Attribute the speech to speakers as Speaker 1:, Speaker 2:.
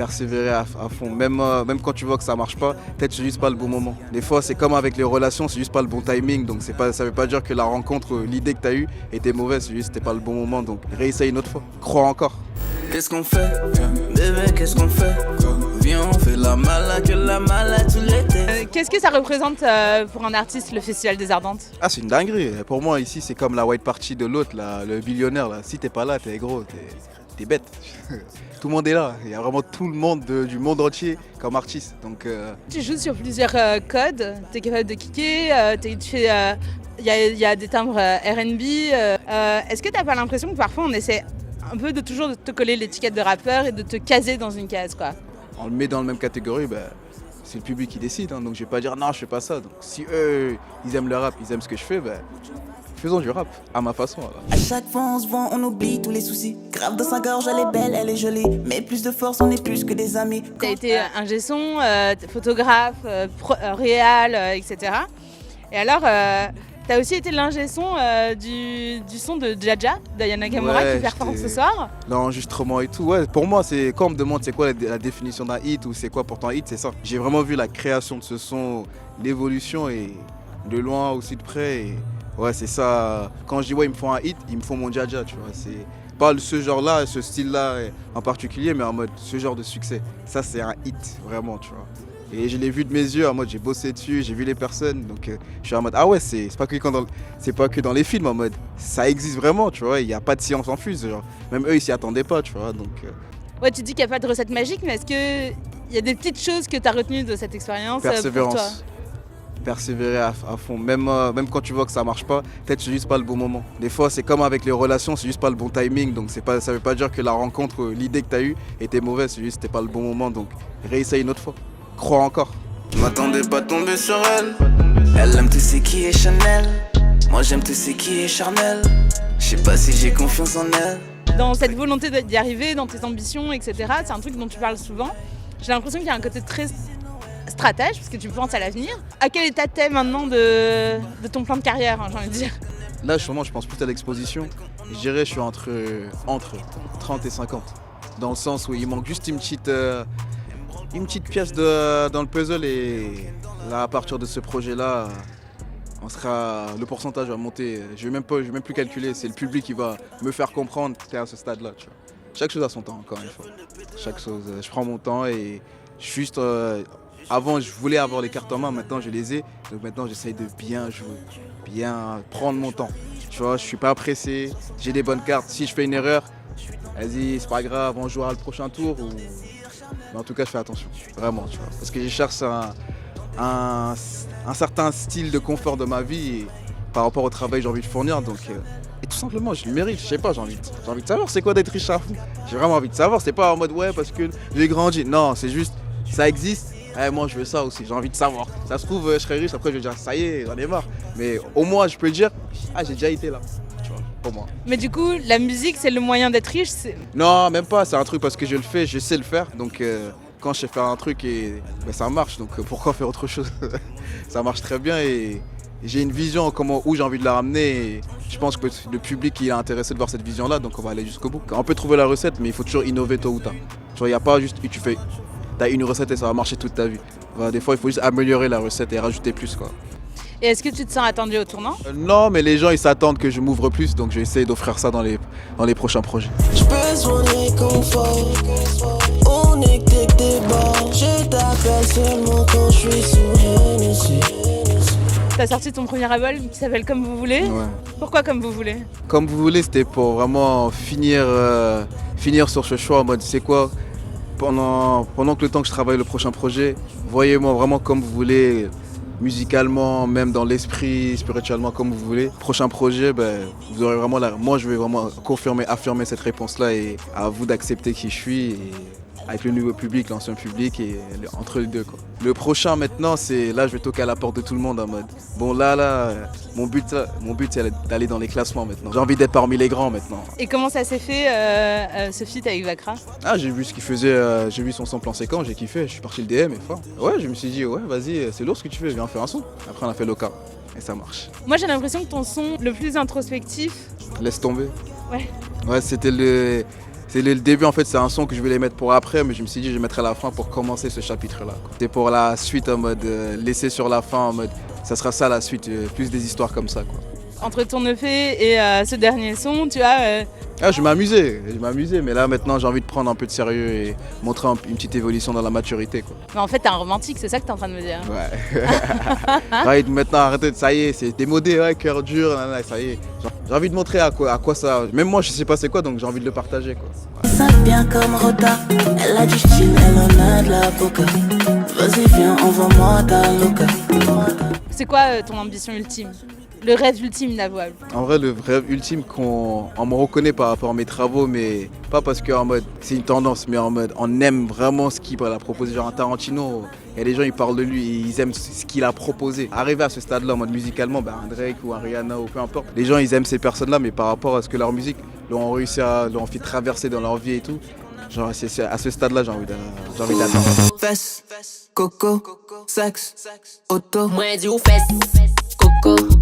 Speaker 1: persévérer à fond. Même quand tu vois que ça marche pas, peut-être c'est juste pas le bon moment. Des fois, c'est comme avec les relations, c'est juste pas le bon timing. Donc ça veut pas dire que la rencontre, l'idée que tu as eue était mauvaise, c'est juste c'était pas le bon moment. Donc réessaye une autre fois. Crois encore.
Speaker 2: Qu'est-ce qu'on fait, bébé, qu'est-ce qu'on fait? Viens, on fait la malade tout l'été.
Speaker 3: Qu'est-ce que ça représente pour un artiste, le Festival des Ardentes?
Speaker 1: Ah, c'est une dinguerie. Pour moi, ici, c'est comme la white party de l'autre, là, le billionnaire. Là. Si t'es pas là, t'es gros, t'es bête. Tout le monde est là. Il y a vraiment tout le monde du monde entier comme artiste. Donc,
Speaker 3: Tu joues sur plusieurs codes. Tu es capable de kicker. Il y a des timbres R&B. Est-ce que tu n'as pas l'impression que parfois on essaie un peu de toujours de te coller l'étiquette de rappeur et de te caser dans une case, quoi?
Speaker 1: On le met dans la même catégorie, c'est le public qui décide. Hein, donc je vais pas dire non, je fais pas ça. Donc si eux, ils aiment le rap, ils aiment ce que je fais, faisons du rap à ma façon. Alors.
Speaker 4: À chaque fois on se voit, on oublie tous les soucis. Grave dans sa gorge, elle est belle, elle est jolie. Mais plus de force, on est plus que des amis.
Speaker 3: Tu as été ingé son, photographe, réal, etc. Et alors, tu as aussi été l'ingé son du son de Jaja, d'Aya Nakamura, qui performe ce soir.
Speaker 1: L'enregistrement et tout, ouais. Pour moi, c'est quand on me demande c'est quoi la définition d'un hit ou c'est quoi pour toi un hit, c'est ça. J'ai vraiment vu la création de ce son, l'évolution et de loin aussi de près. Et ouais, c'est ça. Quand je dis ouais, ils me font un hit, ils me font mon Jaja, tu vois. C'est pas ce genre-là, ce style-là en particulier, mais en mode ce genre de succès. Ça, c'est un hit, vraiment, tu vois. Et je l'ai vu de mes yeux, en mode j'ai bossé dessus, j'ai vu les personnes, donc je suis en mode ah ouais, c'est pas que dans les films, en mode ça existe vraiment, tu vois, il n'y a pas de science infuse, genre. Même eux ils s'y attendaient pas, tu vois, donc.
Speaker 3: Ouais, tu dis qu'il n'y a pas de recette magique, mais est-ce qu'il y a des petites choses que tu as retenues de cette expérience
Speaker 1: Persévérance.
Speaker 3: pour toi?
Speaker 1: Persévérer à fond, même quand tu vois que ça marche pas, peut-être c'est juste pas le bon moment. Des fois c'est comme avec les relations, c'est juste pas le bon timing, donc ça veut pas dire que la rencontre, l'idée que tu as eue était mauvaise, c'est juste c'était pas le bon moment, donc réessaye une autre fois. Crois encore.
Speaker 2: Je m'attendais pas à tomber sur elle. Elle aime tout ce qui est Chanel. Moi j'aime tout ce qui est charnel. Je sais pas si j'ai confiance en elle.
Speaker 3: Dans cette volonté d'y arriver, dans tes ambitions, etc., c'est un truc dont tu parles souvent. J'ai l'impression qu'il y a un côté très stratège, parce que tu penses à l'avenir. À quel état t'es maintenant de ton plan de carrière, hein, j'ai envie de dire?
Speaker 1: Là, sûrement, je pense plus à l'exposition. Je dirais je suis entre 30 et 50. Dans le sens où il manque juste une petite pièce dans le puzzle et là, à partir de ce projet-là, le pourcentage va monter. Je vais même plus calculer. C'est le public qui va me faire comprendre que t'es à ce stade-là. Tu vois. Chaque chose a son temps, encore une fois. Chaque chose. Je prends mon temps et juste. Avant, je voulais avoir les cartes en main. Maintenant, je les ai. Donc maintenant, j'essaye de bien jouer, bien prendre mon temps. Tu vois, je suis pas pressé. J'ai des bonnes cartes. Si je fais une erreur, vas-y, c'est pas grave. On jouera le prochain tour. Mais en tout cas, je fais attention, vraiment, tu vois. Parce que je cherche un certain style de confort de ma vie et par rapport au travail que j'ai envie de fournir. Donc, et tout simplement, je le mérite, je sais pas, j'ai envie de savoir c'est quoi d'être riche à fond. J'ai vraiment envie de savoir, c'est pas en mode ouais parce que j'ai grandi. Non, c'est juste, ça existe. Moi, je veux ça aussi, j'ai envie de savoir. Ça se trouve, je serai riche, après je vais dire ça y est, j'en ai marre. Mais au moins, je peux dire, j'ai déjà été là. Pour moi.
Speaker 3: Mais du coup, la musique, c'est le moyen d'être riche?
Speaker 1: Non, même pas, c'est un truc parce que je le fais, je sais le faire. Donc quand je sais faire un truc, ça marche. Donc pourquoi faire autre chose? Ça marche très bien et j'ai une vision où j'ai envie de la ramener. Et je pense que le public il est intéressé de voir cette vision-là, donc on va aller jusqu'au bout. On peut trouver la recette, mais il faut toujours innover tôt ou tard. Il n'y a pas juste t'as une recette et ça va marcher toute ta vie. Des fois, il faut juste améliorer la recette et rajouter plus, quoi.
Speaker 3: Et est-ce que tu te sens attendu au tournant?
Speaker 1: Non, mais les gens ils s'attendent que je m'ouvre plus, donc je vais essayer d'offrir ça dans les prochains projets.
Speaker 4: J'ai besoin de réconfort. On est que des bords. Je t'appelle seulement quand je suis sous Hennessy.
Speaker 3: T'as sorti ton premier album qui s'appelle Comme vous voulez.
Speaker 1: Ouais.
Speaker 3: Pourquoi Comme vous voulez?
Speaker 1: Comme vous voulez, c'était pour vraiment finir sur ce choix en mode c'est quoi pendant que le temps que je travaille le prochain projet, voyez-moi vraiment comme vous voulez. Musicalement, même dans l'esprit, spirituellement, comme vous voulez. Prochain projet, vous aurez vraiment moi je vais vraiment affirmer cette réponse-là et à vous d'accepter qui je suis et avec le nouveau public, l'ancien public et entre les deux, quoi. Le prochain maintenant, c'est là je vais toquer à la porte de tout le monde en mode bon là, mon but c'est d'aller dans les classements maintenant. J'ai envie d'être parmi les grands maintenant.
Speaker 3: Et comment ça s'est fait ce feat avec Vakra?
Speaker 1: J'ai vu ce qu'il faisait, j'ai vu son sample en séquence, j'ai kiffé, je suis parti le DM et fort. Ouais, je me suis dit ouais vas-y, c'est lourd ce que tu fais, viens faire un son. Après on a fait Loca et ça marche.
Speaker 3: Moi j'ai l'impression que ton son le plus introspectif.
Speaker 1: Laisse tomber.
Speaker 3: Ouais.
Speaker 1: Ouais, c'était C'est le début, en fait, c'est un son que je voulais mettre pour après, mais je me suis dit je mettrai à la fin pour commencer ce chapitre-là. C'est pour la suite en mode laisser sur la fin en mode ça sera ça la suite, plus des histoires comme ça, quoi.
Speaker 3: Entre ton EP et ce dernier son, tu vois,
Speaker 1: Ah, je m'amusais, mais là maintenant j'ai envie de prendre un peu de sérieux et montrer une petite évolution dans la maturité, quoi.
Speaker 3: mais en fait t'es un romantique, c'est ça que t'es en train de me dire.
Speaker 1: Ouais. Ouais, maintenant arrêtez, ça y est, c'est démodé, ouais, cœur dur, nanana, ça y est. J'ai envie de montrer à quoi ça. Même moi je sais pas c'est quoi, donc j'ai envie de le partager, quoi.
Speaker 4: Ça bien comme Rota, elle a du style, elle en a de la boca. Vas-y viens, envoie-moi ta loca.
Speaker 3: C'est quoi ton ambition ultime? Le rêve ultime d'Avouable?
Speaker 1: En vrai, le rêve ultime on me reconnaît par rapport à mes travaux, mais pas parce que en mode c'est une tendance, mais en mode on aime vraiment ce qu'il a proposé. Genre un Tarantino, il y a des gens ils parlent de lui et ils aiment ce qu'il a proposé. Arriver à ce stade-là en mode musicalement, un Drake ou un Rihanna ou peu importe, les gens ils aiment ces personnes-là, mais par rapport à ce que leur musique leur ont fait traverser dans leur vie et tout, genre c'est à ce stade-là j'ai envie d'atteindre.
Speaker 4: Fesses, coco, sexe, auto.
Speaker 5: Moi dis ou fesses, coco.